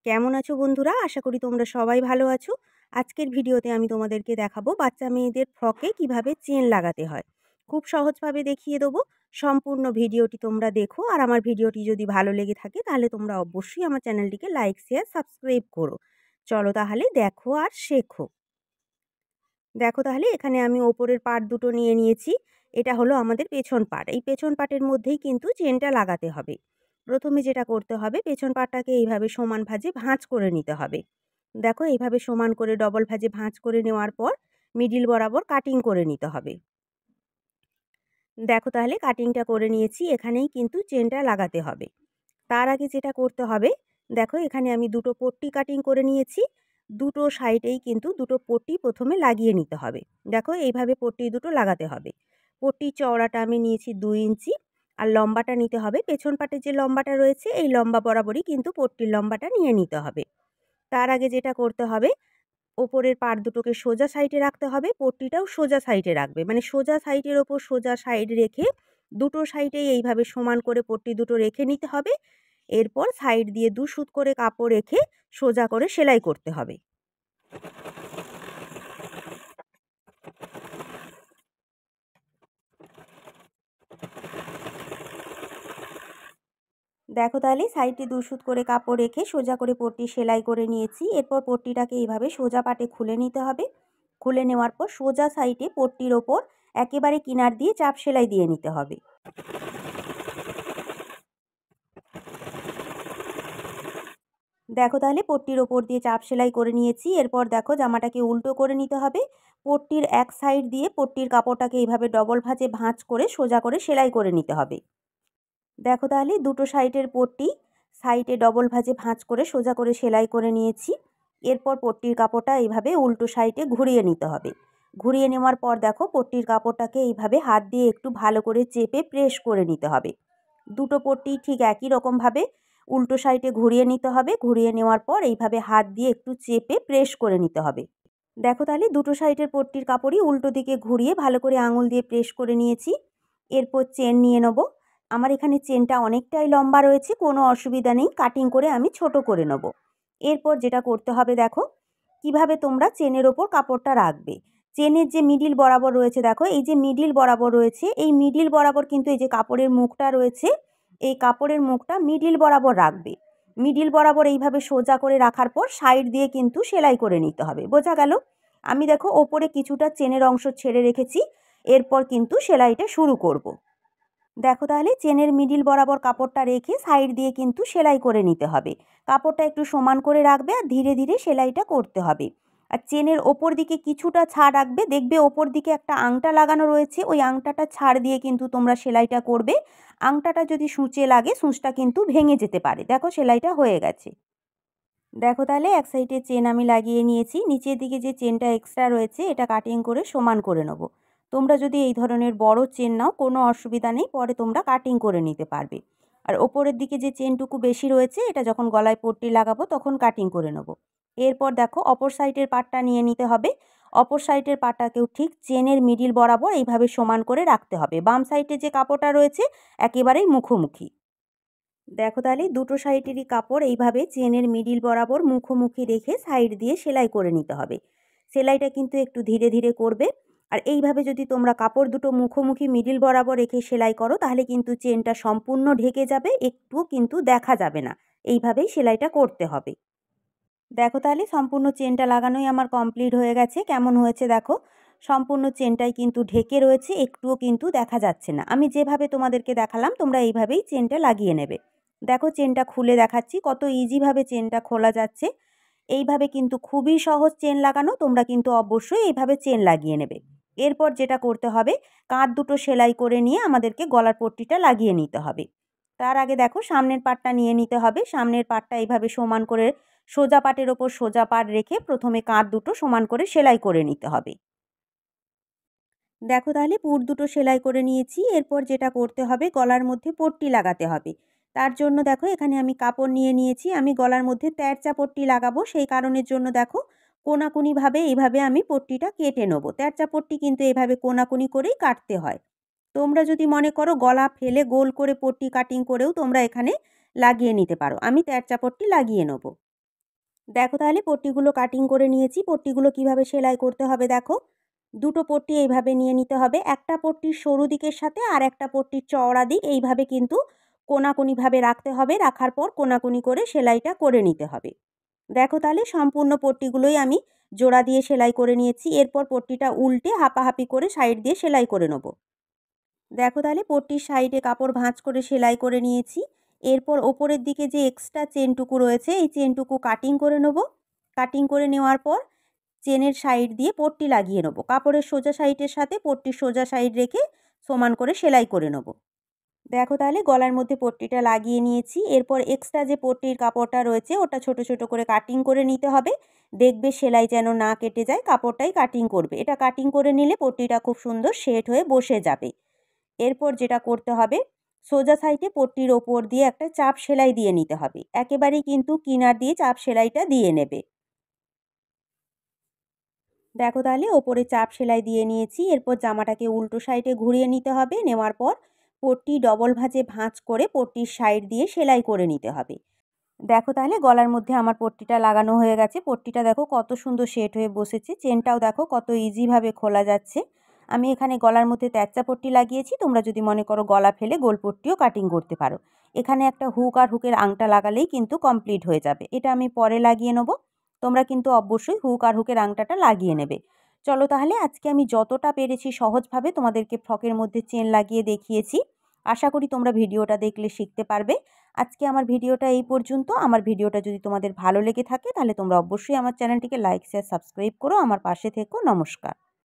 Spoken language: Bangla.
কেমন আছো বন্ধুরা? আশা করি তোমরা সবাই ভালো আছো। আজকের ভিডিওতে আমি তোমাদেরকে দেখাবো বাচ্চা মেয়েদের ফ্রকে কিভাবে চেন লাগাতে হয়। খুব সহজভাবে দেখিয়ে দেবো। সম্পূর্ণ ভিডিওটি তোমরা দেখো, আর আমার ভিডিওটি যদি ভালো লেগে থাকে তাহলে তোমরা অবশ্যই আমার চ্যানেলটিকে লাইক, শেয়ার, সাবস্ক্রাইব করো। চলো তাহলে দেখো আর শেখো। দেখো তাহলে এখানে আমি ওপরের পার্ট দুটো নিয়ে নিয়েছি। এটা হলো আমাদের পেছন পার্ট। এই পেছন পার্টের মধ্যেই কিন্তু চেনটা লাগাতে হবে। প্রথমে যেটা করতে হবে, পেছন পার্টটাকে এইভাবে সমান ভাঁজে ভাঁজ করে নিতে হবে। দেখো এইভাবে সমান করে ডবল ভাঁজে ভাঁজ করে নেওয়ার পর মিডিল বরাবর কাটিং করে নিতে হবে। দেখো তাহলে কাটিংটা করে নিয়েছি, এখানেই কিন্তু চেনটা লাগাতে হবে। তার আগে যেটা করতে হবে, দেখো এখানে আমি দুটো পট্টি কাটিং করে নিয়েছি। দুটো সাইডেই কিন্তু দুটো পট্টি প্রথমে লাগিয়ে নিতে হবে। দেখো এইভাবে পট্টি দুটো লাগাতে হবে। পট্টির চওড়াটা আমি নিয়েছি 2 ইঞ্চি, আর লম্বাটা নিতে হবে পেছন পাটে যে লম্বাটা রয়েছে এই লম্বা বরাবরই কিন্তু পট্টির লম্বাটা নিয়ে নিতে হবে। তার আগে যেটা করতে হবে, ওপরের পাড় দুটোকে সোজা সাইডে রাখতে হবে, পট্টিটাও সোজা সাইডে রাখবে, মানে সোজা সাইডের ওপর সোজা সাইড রেখে দুটো সাইডেই এইভাবে সমান করে পট্টি দুটো রেখে নিতে হবে। এরপর সাইড দিয়ে 2 সুত করে কাপড় রেখে সোজা করে সেলাই করতে হবে। দেখো তাহলে সাইডে 2 সুত করে কাপড় রেখে সোজা করে পট্টি সেলাই করে নিয়েছি। এরপর পট্টিটাকে এইভাবে সোজা পাটে খুলে নিতে হবে। খুলে নেওয়ার পর সোজা সাইডে পট্টির ওপর একেবারে কিনার দিয়ে চাপ সেলাই দিয়ে নিতে হবে। দেখো তাহলে পট্টির ওপর দিয়ে চাপ সেলাই করে নিয়েছি। এরপর দেখো জামাটাকে উল্টো করে নিতে হবে। পট্টির এক সাইড দিয়ে পট্টির কাপড়টাকে এইভাবে ডবল ভাঁজে ভাঁজ করে সোজা করে সেলাই করে নিতে হবে। দেখো তাহলে দুটো সাইডের পট্টি সাইডে ডবল ভাঁজে ভাঁজ করে সোজা করে সেলাই করে নিয়েছি। এরপর পট্টির কাপড়টা এইভাবে উল্টো সাইডে ঘুরিয়ে নিতে হবে। ঘুরিয়ে নেওয়ার পর দেখো পট্টির কাপড়টাকে এইভাবে হাত দিয়ে একটু ভালো করে চেপে প্রেস করে নিতে হবে। দুটো পট্টি ঠিক একই রকমভাবে উল্টো সাইডে ঘুরিয়ে নিতে হবে। ঘুরিয়ে নেওয়ার পর এইভাবে হাত দিয়ে একটু চেপে প্রেস করে নিতে হবে। দেখো তাহলে দুটো সাইডের পট্টির কাপড়ই উল্টো দিকে ঘুরিয়ে ভালো করে আঙুল দিয়ে প্রেস করে নিয়েছি। এরপর চেন নিয়ে নেব। আমার এখানে চেনটা অনেকটাই লম্বা রয়েছে, কোনো অসুবিধা নেই, কাটিং করে আমি ছোট করে নেব। এরপর যেটা করতে হবে, দেখো কিভাবে তোমরা চেনের ওপর কাপড়টা রাখবে। চেনের যে মিডিল বরাবর রয়েছে, দেখো এই যে মিডিল বরাবর রয়েছে, এই মিডিল বরাবর কিন্তু এই যে কাপড়ের মুখটা রয়েছে, এই কাপড়ের মুখটা মিডিল বরাবর রাখবে। মিডিল বরাবর এইভাবে সোজা করে রাখার পর সাইড দিয়ে কিন্তু সেলাই করে নিতে হবে। বোঝা গেল? আমি দেখো ওপরে কিছুটা চেনের অংশ ছেড়ে রেখেছি। এরপর কিন্তু সেলাইটা শুরু করব। দেখো তাহলে চেনের মিডিল বরাবর কাপড়টা রেখে সাইড দিয়ে কিন্তু সেলাই করে নিতে হবে। কাপড়টা একটু সমান করে রাখবে আর ধীরে ধীরে সেলাইটা করতে হবে। আর চেনের ওপর দিকে কিছুটা ছাড় রাখবে, দেখবে ওপর দিকে একটা আংটা লাগানো রয়েছে, ওই আংটাটা ছাড় দিয়ে কিন্তু তোমরা সেলাইটা করবে। আংটাটা যদি সূঁচে লাগে সূঁচটা কিন্তু ভেঙে যেতে পারে। দেখো সেলাইটা হয়ে গেছে। দেখো তাহলে এক সাইডে চেন আমি লাগিয়ে নিয়েছি। নিচের দিকে যে চেনটা এক্সট্রা রয়েছে এটা কাটিং করে সমান করে নেব। তোমরা যদি এই ধরনের বড় চেন নাও কোনো অসুবিধা নেই, পরে তোমরা কাটিং করে নিতে পারবে। আর ওপরের দিকে যে চেনটুকু বেশি রয়েছে এটা যখন গলায় পট্টি লাগাবো তখন কাটিং করে নেব। এরপর দেখো অপর সাইডের পাটটা নিয়ে নিতে হবে। অপর সাইডের পাটটাকেও ঠিক চেনের মিডিল বরাবর এইভাবে সমান করে রাখতে হবে। বাম সাইডে যে কাপড়টা রয়েছে একেবারেই মুখোমুখি। দেখো তাহলে দুটো সাইডেরই কাপড় এইভাবে চেনের মিডিল বরাবর মুখোমুখি রেখে সাইড দিয়ে সেলাই করে নিতে হবে। সেলাইটা কিন্তু একটু ধীরে ধীরে করবে। আর এইভাবে যদি তোমরা কাপড় দুটো মুখোমুখি মিডিল বরাবর রেখে সেলাই করো তাহলে কিন্তু চেনটা সম্পূর্ণ ঢেকে যাবে, একটুও কিন্তু দেখা যাবে না। এইভাবেই সেলাইটা করতে হবে। দেখো তাহলে সম্পূর্ণ চেনটা লাগানোই আমার কমপ্লিট হয়ে গেছে। কেমন হয়েছে দেখো, সম্পূর্ণ চেনটাই কিন্তু ঢেকে রয়েছে, একটুও কিন্তু দেখা যাচ্ছে না। আমি যেভাবে তোমাদেরকে দেখালাম তোমরা এইভাবেই চেনটা লাগিয়ে নেবে। দেখো চেনটা খুলে দেখাচ্ছি, কত ইজিভাবে চেনটা খোলা যাচ্ছে। এইভাবে কিন্তু খুবই সহজ চেন লাগানো, তোমরা কিন্তু অবশ্যই এইভাবে চেন লাগিয়ে নেবে। এরপর যেটা করতে হবে, কাঁধ দুটো সেলাই করে নিয়ে আমাদেরকে গলার পট্টিটা লাগিয়ে নিতে হবে। তার আগে দেখো সামনের পাটটা নিয়ে নিতে হবে। সামনের পাটটা এইভাবে সমান করে সোজা পাটের ওপর সোজা পাট রেখে প্রথমে কাঁধ দুটো সমান করে সেলাই করে নিতে হবে। দেখো তাহলে পুর দুটো সেলাই করে নিয়েছি। এরপর যেটা করতে হবে, গলার মধ্যে পট্টি লাগাতে হবে। তার জন্য দেখো এখানে আমি কাপড় নিয়ে নিয়েছি। আমি গলার মধ্যে তেরচা পট্টি লাগাবো, সেই কারণের জন্য দেখো কোনাকুনিভাবে এইভাবে আমি পট্টিটা কেটে নেবো। তেরচা পট্টি কিন্তু এইভাবে কোনাকুনি করেই কাটতে হয়। তোমরা যদি মনে করো গলা ফেলে গোল করে পট্টি কাটিং করেও তোমরা এখানে লাগিয়ে নিতে পারো। আমি তেরচা পট্টি লাগিয়ে নেবো। দেখো তাহলে পট্টিগুলো কাটিং করে নিয়েছি। পট্টিগুলো কিভাবে সেলাই করতে হবে দেখো। দুটো পট্টি এইভাবে নিয়ে নিতে হবে। একটা পট্টির সরু দিকের সাথে আর একটা পট্টির চওড়া দিক এইভাবে কিন্তু কোনাকুনিভাবে রাখতে হবে। রাখার পর কোনাকুনি করে সেলাইটা করে নিতে হবে। দেখো তাহলে সম্পূর্ণ পট্টিগুলোই আমি জোড়া দিয়ে সেলাই করে নিয়েছি। এরপর পট্টিটা উল্টে হাপাহাপি করে সাইড দিয়ে সেলাই করে নেব। দেখো তাহলে পট্টির সাইডে কাপড় ভাঁজ করে সেলাই করে নিয়েছি। এরপর ওপরের দিকে যে এক্সট্রা চেনটুকু রয়েছে এই চেনটুকু কাটিং করে নেব। কাটিং করে নেওয়ার পর চেনের সাইড দিয়ে পট্টি লাগিয়ে নেব। কাপড়ের সোজা সাইডের সাথে পট্টির সোজা সাইড রেখে সমান করে সেলাই করে নেব। দেখো তাহলে গলার মধ্যে পট্টিটা লাগিয়ে নিয়েছি। এরপর এক্সট্রা যে পট্টির কাপড়টা রয়েছে ওটা ছোট ছোট করে কাটিং করে নিতে হবে। দেখবে সেলাই যেন না কেটে যায়, কাপড়টাই কাটিং করবে। এটা কাটিং করে নিলে পট্টিটা খুব সুন্দর সেট হয়ে বসে যাবে। এরপর যেটা করতে হবে, সোজা সাইডে পট্টির ওপর দিয়ে একটা চাপ সেলাই দিয়ে নিতে হবে। একেবারেই কিন্তু কিনার দিয়ে চাপ সেলাইটা দিয়ে নেবে। দেখো তাহলে ওপরে চাপ সেলাই দিয়ে নিয়েছি। এরপর জামাটাকে উল্টো সাইডে ঘুরিয়ে নিতে হবে। নেওয়ার পর পট্টি ডবল ভাঁজ করে পট্টির সাইড দিয়ে সেলাই করে নিতে হবে। দেখো তাহলে গলার মধ্যে আমার পট্টিটা লাগানো হয়ে গেছে। পট্টিটা দেখো কত সুন্দর সেট হয়ে বসেছে। চেনটাও দেখো কত ইজিভাবে খোলা যাচ্ছে। আমি এখানে গলার মধ্যে তেরচা পট্টি লাগিয়েছি। তোমরা যদি মনে করো গলা ফেলে গোল পট্টিও কাটিং করতে পারো। এখানে একটা হুক আর হুকের আংটা লাগালেই কিন্তু কমপ্লিট হয়ে যাবে। এটা আমি পরে লাগিয়ে নেব। তোমরা কিন্তু অবশ্যই হুক আর হুকের আংটাটা লাগিয়ে নেবে। চলো তাহলে আজকে আমি যতটা পেরেছি সহজভাবে তোমাদেরকে ফ্রকের মধ্যে চেন লাগিয়ে দেখিয়েছি। আশা করি তোমরা ভিডিওটা দেখলে শিখতে পারবে। আজকে আমার ভিডিওটা এই পর্যন্ত। আমার ভিডিওটা যদি তোমাদের ভালো লেগে থাকে তাহলে তোমরা অবশ্যই আমার চ্যানেলটিকে লাইক, শেয়ার, সাবস্ক্রাইব করো। আমার পাশে থেকো। নমস্কার।